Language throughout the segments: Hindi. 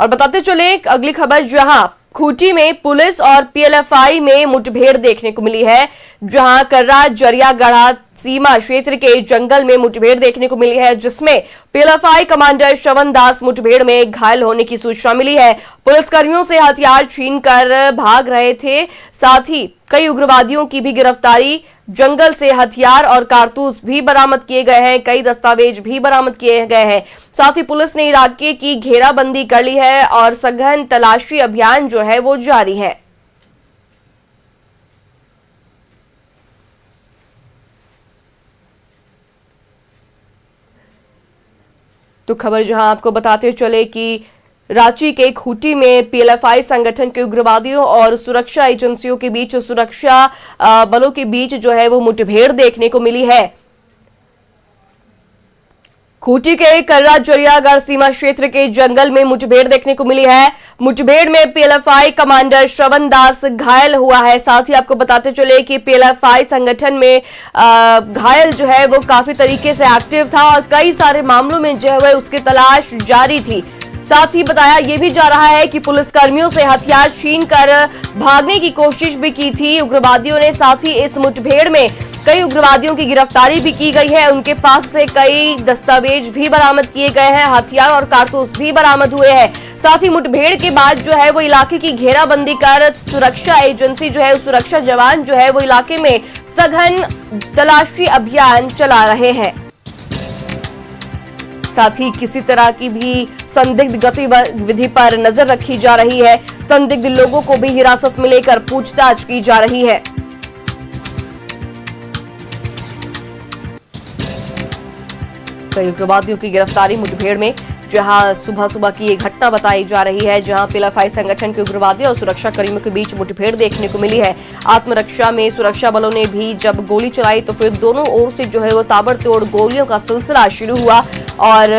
और बताते चले अगली खबर, जहां खूंटी में पुलिस और पीएलएफआई में मुठभेड़ देखने को मिली है। जहां कर्रा जरियागढ़ा सीमा क्षेत्र के जंगल में मुठभेड़ देखने को मिली है, जिसमें पीएलएफआई कमांडर श्रवण दास मुठभेड़ में घायल होने की सूचना मिली है। पुलिसकर्मियों से हथियार छीनकर भाग रहे थे, साथ ही कई उग्रवादियों की भी गिरफ्तारी। जंगल से हथियार और कारतूस भी बरामद किए गए हैं, कई दस्तावेज भी बरामद किए गए हैं। साथ ही पुलिस ने इलाके की घेराबंदी कर ली है और सघन तलाशी अभियान जो है वो जारी है। तो खबर जहां आपको बताते चले कि रांची के खूंटी में पीएलएफआई संगठन के उग्रवादियों और सुरक्षा एजेंसियों के बीच, सुरक्षा बलों के बीच जो है वो मुठभेड़ देखने को मिली है। खूंटी के कर्रा जरियागढ़ सीमा क्षेत्र के जंगल में मुठभेड़ देखने को मिली है। मुठभेड़ में पीएलएफआई कमांडर श्रवण दास घायल हुआ है। साथ ही आपको बताते चले कि पीएलएफआई संगठन में घायल जो है वो काफी तरीके से एक्टिव था और कई सारे मामलों में जो है उसकी तलाश जारी थी। साथ ही बताया यह भी जा रहा है कि पुलिसकर्मियों से हथियार छीनकर भागने की कोशिश भी की थी उग्रवादियों ने। साथ ही इस मुठभेड़ में कई उग्रवादियों की गिरफ्तारी भी की गई है। उनके पास से कई दस्तावेज भी बरामद किए गए हैं, हथियार और कारतूस भी बरामद हुए हैं। साथ ही मुठभेड़ के बाद जो है वो इलाके की घेराबंदी कर सुरक्षा एजेंसी जो है, सुरक्षा जवान जो है वो इलाके में सघन तलाशी अभियान चला रहे हैं। साथ ही किसी तरह की भी संदिग्ध गतिविधि पर नजर रखी जा रही है। संदिग्ध लोगों को भी हिरासत में लेकर पूछताछ की जा रही है। कई उग्रवादियों की गिरफ्तारी मुठभेड़ में, जहां सुबह सुबह की ये घटना बताई जा रही है, जहां पीएलएफआई संगठन के उग्रवादी और सुरक्षा कर्मियों के बीच मुठभेड़ देखने को मिली है। आत्मरक्षा में सुरक्षा बलों ने भी जब गोली चलाई तो फिर दोनों ओर से जो है वो ताबड़तोड़ गोलियों का सिलसिला शुरू हुआ और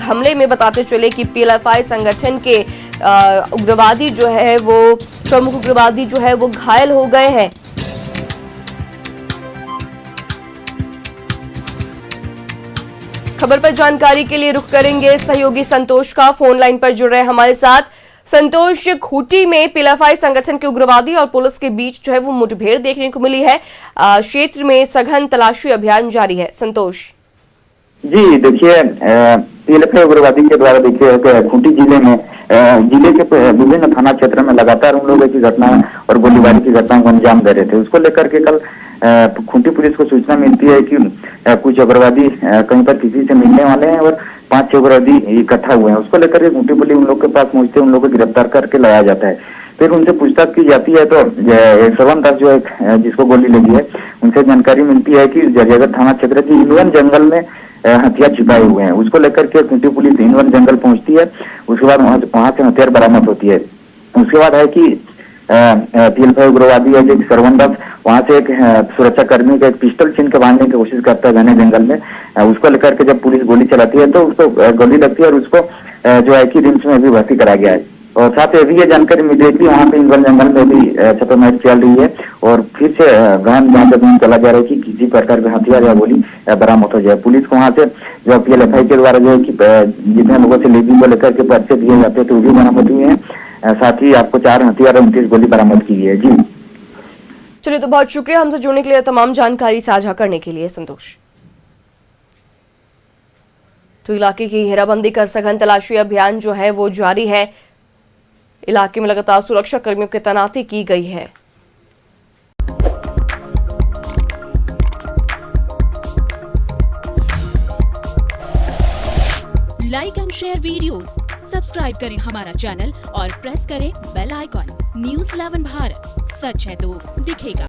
हमले में बताते चले कि पीएलएफआई संगठन के उग्रवादी जो है वो, प्रमुख उग्रवादी जो है वो घायल हो गए हैं। खबर पर जानकारी के लिए रुख करेंगे सहयोगी संतोष का, फोन लाइन पर जुड़ रहे हमारे साथ। संतोष, खूंटी में पीएलएफआई संगठन के उग्रवादी और पुलिस के बीच जो है वो मुठभेड़ देखने को मिली है। क्षेत्र में सघन तलाशी अभियान जारी है। संतोष जी, देखिए पीएलएफआई उग्रवादी के द्वारा देखिए खूंटी जिले में जिले के विभिन्न थाना क्षेत्र में लगातार उन लोगों की घटनाएं और गोलीबारी की घटनाओं को अंजाम दे रहे थे। उसको लेकर के कल खूंटी पुलिस को सूचना मिलती है कि कुछ उग्रवादी कहीं पर किसी से मिलने वाले हैं और 5-6 उग्रवादी इकट्ठा हुए हैं। उसको लेकर के खूंटी पुलिस उन लोग के पास पहुंचते, उन लोगों को गिरफ्तार करके लाया जाता है। फिर उनसे पूछताछ की जाती है तो श्रवण दास जो है जिसको गोली लगी है, उनसे जानकारी मिलती है कि जरियागढ़ थाना क्षेत्र की इनवन जंगल में हथियार छिपाए हुए हैं। उसको लेकर के खूंटी पुलिस इनवन जंगल पहुंचती है। उसके बाद वहां से हथियार बरामद होती है। उसके बाद है कि पीएलएफआई उग्रवादी है जो श्रवण दास वहां से एक सुरक्षा कर्मी का एक पिस्टल छीन के भागने की कोशिश करता है घने जंगल में। उसको लेकर के जब पुलिस गोली चलाती है तो उसको गोली लगती है और उसको जो है कि रिम्स में भी भर्ती कराया गया है। और साथ ही अभी ये जानकारी मिली है कि वहाँ पे इनवन जंगल में भी छापेमारी चल रही है और फिर से गहन जांच चला जा रहा है कि किसी प्रकार का हथियार या गोली बरामद हो जाए। पुलिस को वहाँ से जो पीएलएफआई के द्वारा जो है कि जितने लोगों से लेवी को लेकर के पर्चे दिए जाते हैं तो वो भी बरामद हुए हैं। साथ ही आपको 4 हथियार और 29 गोली बरामद की है। जी चलिए, तो बहुत शुक्रिया हमसे जुड़ने के लिए, तमाम जानकारी साझा करने के लिए संतोष। तो इलाके की घेराबंदी कर सघन तलाशी अभियान जो है वो जारी है। इलाके में लगातार सुरक्षा कर्मियों की तैनाती की गई है। Like and share videos, subscribe करें हमारा चैनल और प्रेस करें बेल आइकॉन। न्यूज़ 11 भारत, सच है तो दिखेगा।